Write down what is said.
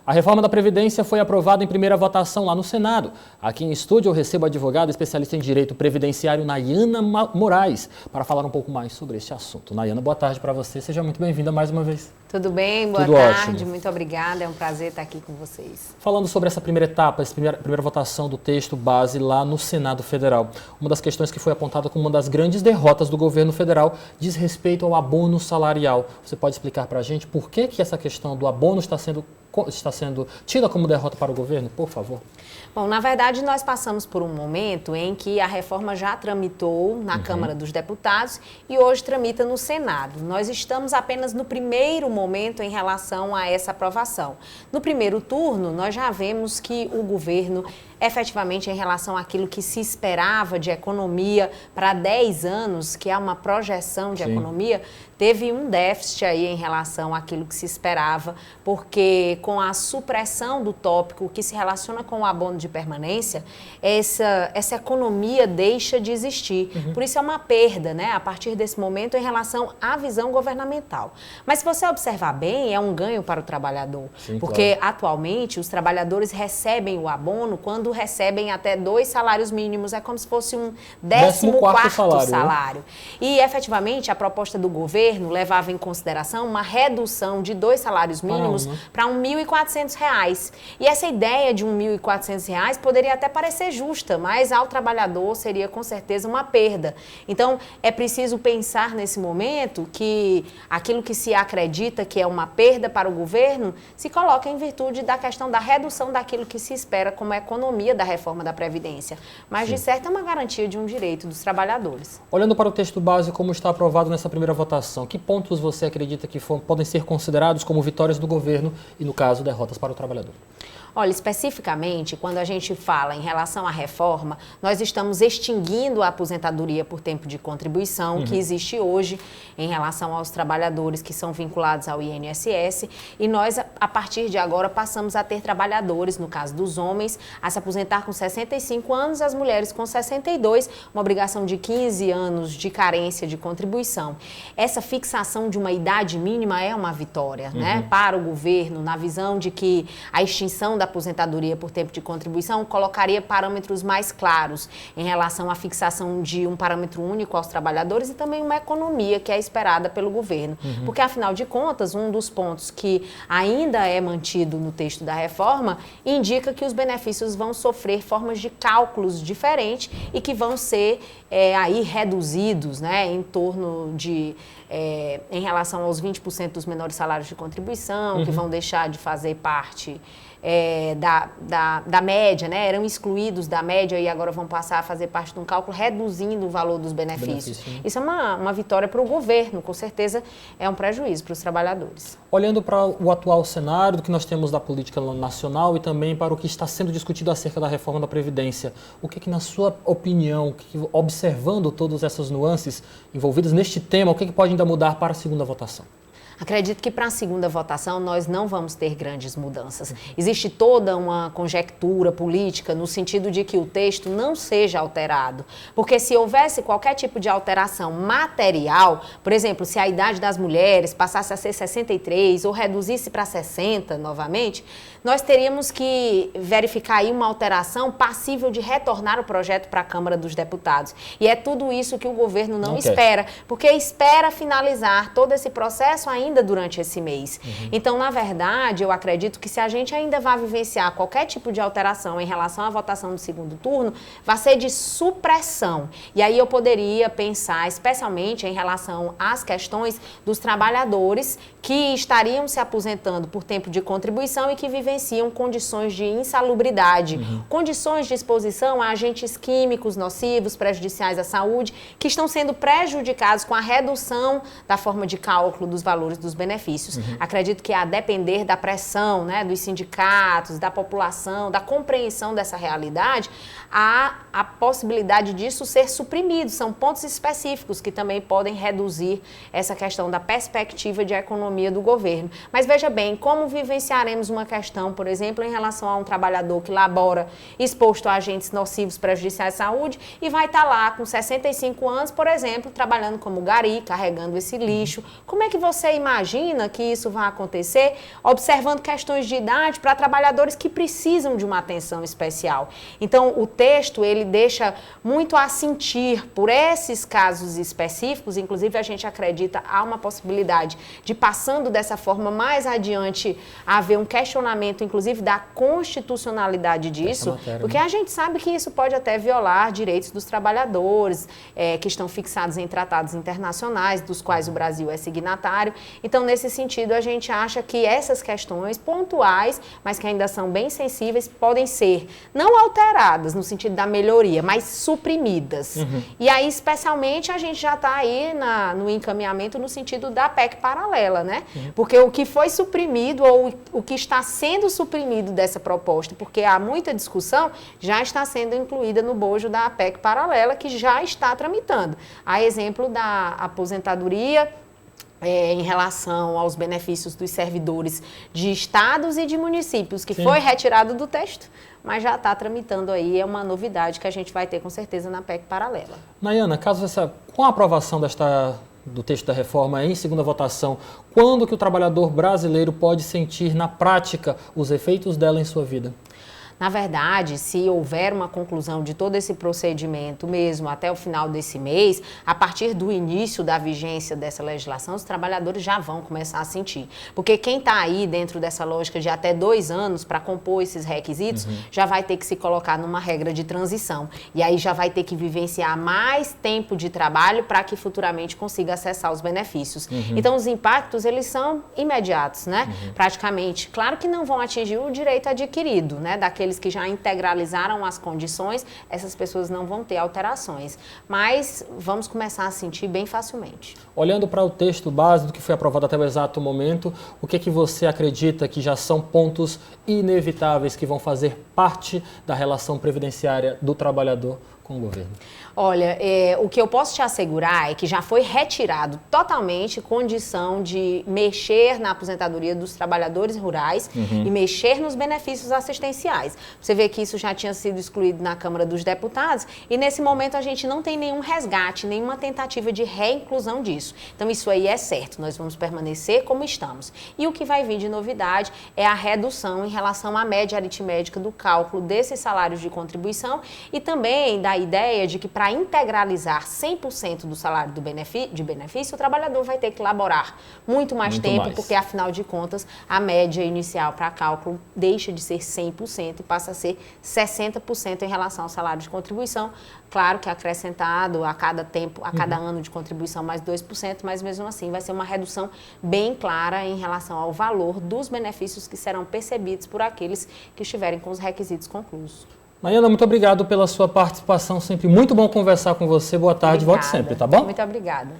A reforma da Previdência foi aprovada em primeira votação lá no Senado. Aqui em estúdio eu recebo a advogada especialista em direito previdenciário, Nayana Moraes, para falar um pouco mais sobre este assunto. Nayana, boa tarde para você. Seja muito bem-vinda mais uma vez. Tudo bem? Boa tarde. Ótimo. Muito obrigada. É um prazer estar aqui com vocês. Falando sobre essa primeira etapa, essa primeira votação do texto base lá no Senado Federal, uma das questões que foi apontada como uma das grandes derrotas do governo federal diz respeito ao abono salarial. Você pode explicar para a gente por que essa questão do abono está sendo tida como derrota para o governo, por favor? Bom, na verdade, nós passamos por um momento em que a reforma já tramitou na Câmara dos Deputados e hoje tramita no Senado. Nós estamos apenas no primeiro momento em relação a essa aprovação. No primeiro turno, nós já vemos que o governo, efetivamente, em relação àquilo que se esperava de economia para 10 anos, que é uma projeção de economia, teve um déficit aí em relação àquilo que se esperava, porque com a supressão do tópico que se relaciona com o abono de permanência, essa economia deixa de existir. Por isso é uma perda, né, a partir desse momento em relação à visão governamental. Mas se você observar bem, é um ganho para o trabalhador, porque atualmente os trabalhadores recebem o abono quando recebem até 2 salários mínimos, é como se fosse um 14º salário. E efetivamente a proposta do governo levava em consideração uma redução de 2 salários mínimos para R$ 1.400. E essa ideia de R$ 1.400 poderia até parecer justa, mas ao trabalhador seria com certeza uma perda. Então, é preciso pensar nesse momento que aquilo que se acredita que é uma perda para o governo se coloca em virtude da questão da redução daquilo que se espera como economia da reforma da Previdência. Mas, de certo, é uma garantia de um direito dos trabalhadores. Olhando para o texto base, como está aprovado nessa primeira votação, que pontos você acredita que podem ser considerados como vitórias do governo e, no caso, derrotas para o trabalhador? Olha, especificamente, quando a gente fala em relação à reforma, nós estamos extinguindo a aposentadoria por tempo de contribuição que existe hoje em relação aos trabalhadores que são vinculados ao INSS, e nós, a partir de agora, passamos a ter trabalhadores, no caso dos homens, a se aposentar com 65 anos, as mulheres com 62, uma obrigação de 15 anos de carência de contribuição. Essa fixação de uma idade mínima é uma vitória, né, para o governo, na visão de que a extinção da aposentadoria por tempo de contribuição colocaria parâmetros mais claros em relação à fixação de um parâmetro único aos trabalhadores e também uma economia que é esperada pelo governo. Porque, afinal de contas, um dos pontos que ainda é mantido no texto da reforma indica que os benefícios vão sofrer formas de cálculos diferentes e que vão ser aí reduzidos, né, em torno de em relação aos 20% dos menores salários de contribuição, que vão deixar de fazer parte da média, né? Eram excluídos da média e agora vão passar a fazer parte de um cálculo reduzindo o valor dos benefícios. Isso é uma vitória para o governo, com certeza é um prejuízo para os trabalhadores. Olhando para o atual cenário do que nós temos da política nacional e também para o que está sendo discutido acerca da reforma da Previdência, o que na sua opinião, observando todas essas nuances envolvidas neste tema, o que pode ainda mudar para a segunda votação? Acredito que para a segunda votação nós não vamos ter grandes mudanças. Existe toda uma conjectura política no sentido de que o texto não seja alterado. Porque se houvesse qualquer tipo de alteração material, por exemplo, se a idade das mulheres passasse a ser 63 ou reduzisse para 60 novamente, nós teríamos que verificar aí uma alteração passível de retornar o projeto para a Câmara dos Deputados. E é tudo isso que o governo não espera, porque espera finalizar todo esse processo ainda durante esse mês. Então, na verdade, eu acredito que se a gente ainda vai vivenciar qualquer tipo de alteração em relação à votação do segundo turno, vai ser de supressão. E aí eu poderia pensar especialmente em relação às questões dos trabalhadores que estariam se aposentando por tempo de contribuição e que vivenciam condições de insalubridade, condições de exposição a agentes químicos nocivos, prejudiciais à saúde, que estão sendo prejudicados com a redução da forma de cálculo dos valores dos benefícios. Acredito que a depender da pressão, né, dos sindicatos, da população, da compreensão dessa realidade, há a possibilidade disso ser suprimido. São pontos específicos que também podem reduzir essa questão da perspectiva de economia do governo. Mas veja bem, como vivenciaremos uma questão, por exemplo, em relação a um trabalhador que labora exposto a agentes nocivos prejudiciais à saúde e vai estar lá com 65 anos, por exemplo, trabalhando como gari, carregando esse lixo. Como é que você imagina imagina que isso vai acontecer observando questões de idade para trabalhadores que precisam de uma atenção especial. Então, o texto, ele deixa muito a sentir por esses casos específicos, inclusive a gente acredita há uma possibilidade de, passando dessa forma mais adiante, haver um questionamento, inclusive, da constitucionalidade disso, matéria, porque a gente sabe que isso pode até violar direitos dos trabalhadores, que estão fixados em tratados internacionais, dos quais o Brasil é signatário. Então, nesse sentido, a gente acha que essas questões pontuais, mas que ainda são bem sensíveis, podem ser não alteradas no sentido da melhoria, mas suprimidas. E aí, especialmente, a gente já está aí no encaminhamento no sentido da PEC paralela, né? Porque o que foi suprimido ou o que está sendo suprimido dessa proposta, porque há muita discussão, já está sendo incluída no bojo da PEC paralela, que já está tramitando. A exemplo da aposentadoria, em relação aos benefícios dos servidores de estados e de municípios, que foi retirado do texto, mas já está tramitando aí, é uma novidade que a gente vai ter com certeza na PEC paralela. Nayana, com a aprovação do texto da reforma em segunda votação, quando que o trabalhador brasileiro pode sentir na prática os efeitos dela em sua vida? Na verdade, se houver uma conclusão de todo esse procedimento mesmo até o final desse mês, a partir do início da vigência dessa legislação, os trabalhadores já vão começar a sentir. Porque quem está aí dentro dessa lógica de até 2 anos para compor esses requisitos, já vai ter que se colocar numa regra de transição. E aí já vai ter que vivenciar mais tempo de trabalho para que futuramente consiga acessar os benefícios. Então, os impactos, eles são imediatos, né? Praticamente. Claro que não vão atingir o direito adquirido, né? Daqueles que já integralizaram as condições, essas pessoas não vão ter alterações. Mas vamos começar a sentir bem facilmente. Olhando para o texto base do que foi aprovado até o exato momento, o que é que você acredita que já são pontos inevitáveis que vão fazer parte da relação previdenciária do trabalhador com o governo? Olha, o que eu posso te assegurar é que já foi retirado totalmente condição de mexer na aposentadoria dos trabalhadores rurais e mexer nos benefícios assistenciais. Você vê que isso já tinha sido excluído na Câmara dos Deputados e nesse momento a gente não tem nenhum resgate, nenhuma tentativa de reinclusão disso. Então isso aí é certo, nós vamos permanecer como estamos. E o que vai vir de novidade é a redução em relação à média aritmética do cálculo desses salários de contribuição e também da ideia de que para integralizar 100% do salário de benefício, o trabalhador vai ter que laborar muito mais tempo, porque afinal de contas a média inicial para cálculo deixa de ser 100% e passa a ser 60% em relação ao salário de contribuição. Claro que acrescentado a cada ano de contribuição mais 2%, mas mesmo assim vai ser uma redução bem clara em relação ao valor dos benefícios que serão percebidos por aqueles que estiverem com os requisitos conclusos. Nayana, muito obrigado pela sua participação, sempre muito bom conversar com você. Boa tarde, volte sempre, tá bom? Muito obrigada.